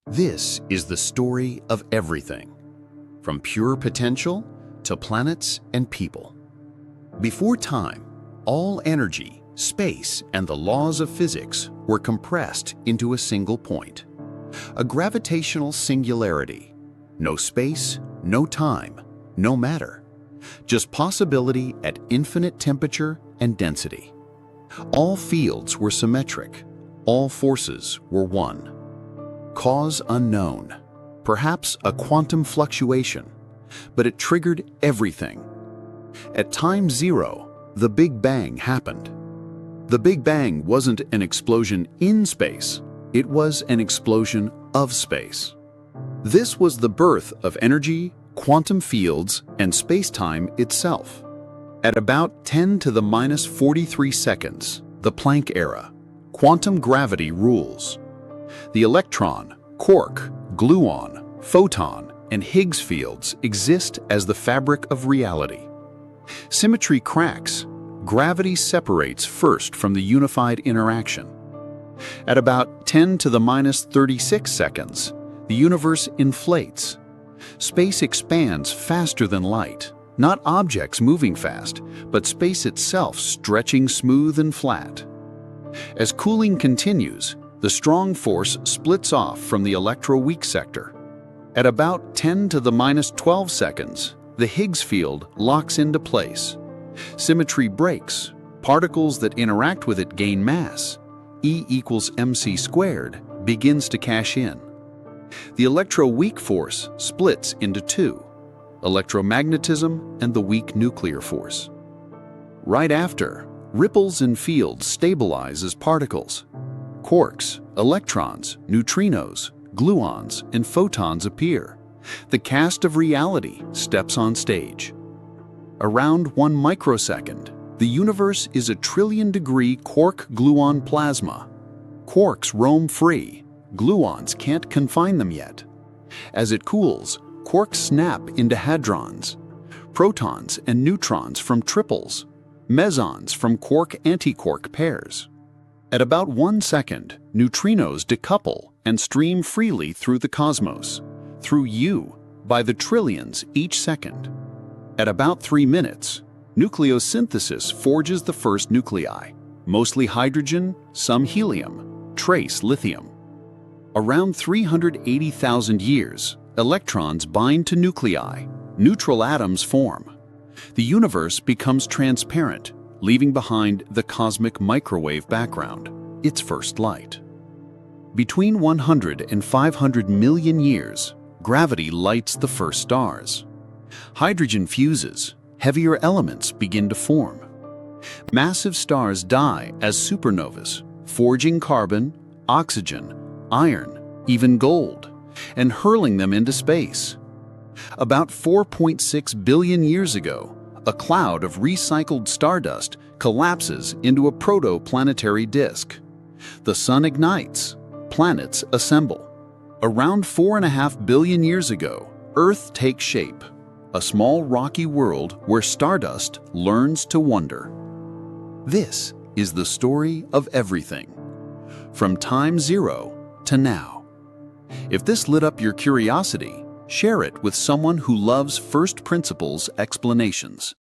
This is the story of everything, from pure potential to planets and people. Before time, all energy, space, and the laws of physics were compressed into a single point. A gravitational singularity. No space, no time, no matter. Just possibility at infinite temperature and density. All fields were symmetric. All forces were one. Cause unknown. Perhaps a quantum fluctuation, but it triggered everything. At time zero, the Big Bang happened. The Big Bang wasn't an explosion in space, it was an explosion of space. This was the birth of energy, quantum fields, and space-time itself. At about 10 to the minus 43 seconds, the Planck era, quantum gravity rules. The electron, quark, gluon, photon, and Higgs fields exist as the fabric of reality. Symmetry cracks. Gravity separates first from the unified interaction. At about 10 to the minus 36 seconds, the universe inflates. Space expands faster than light, not objects moving fast, but space itself stretching smooth and flat. As cooling continues, the strong force splits off from the electroweak sector. At about 10 to the minus 12 seconds, the Higgs field locks into place. Symmetry breaks. Particles that interact with it gain mass. E equals mc squared begins to cash in. The electroweak force splits into two, electromagnetism and the weak nuclear force. Right after, ripples and fields stabilize as particles. Quarks, electrons, neutrinos, gluons, and photons appear. The cast of reality steps on stage. Around 1 microsecond, the universe is a trillion-degree quark-gluon plasma. Quarks roam free. Gluons can't confine them yet. As it cools, quarks snap into hadrons, protons and neutrons from triples, mesons from quark-antiquark pairs. At about 1 second, neutrinos decouple and stream freely through the cosmos, through you, by the trillions each second. At about 3 minutes, nucleosynthesis forges the first nuclei, mostly hydrogen, some helium, trace lithium. Around 380,000 years, electrons bind to nuclei, neutral atoms form. The universe becomes transparent, leaving behind the cosmic microwave background, its first light. Between 100 and 500 million years, gravity lights the first stars. Hydrogen fuses, heavier elements begin to form. Massive stars die as supernovas, forging carbon, oxygen, iron, even gold, and hurling them into space. About 4.6 billion years ago, a cloud of recycled stardust collapses into a protoplanetary disk. The sun ignites, planets assemble. Around 4.5 billion years ago, Earth takes shape, a small rocky world where stardust learns to wonder. This is the story of everything, from time zero to now. If this lit up your curiosity, share it with someone who loves first principles explanations.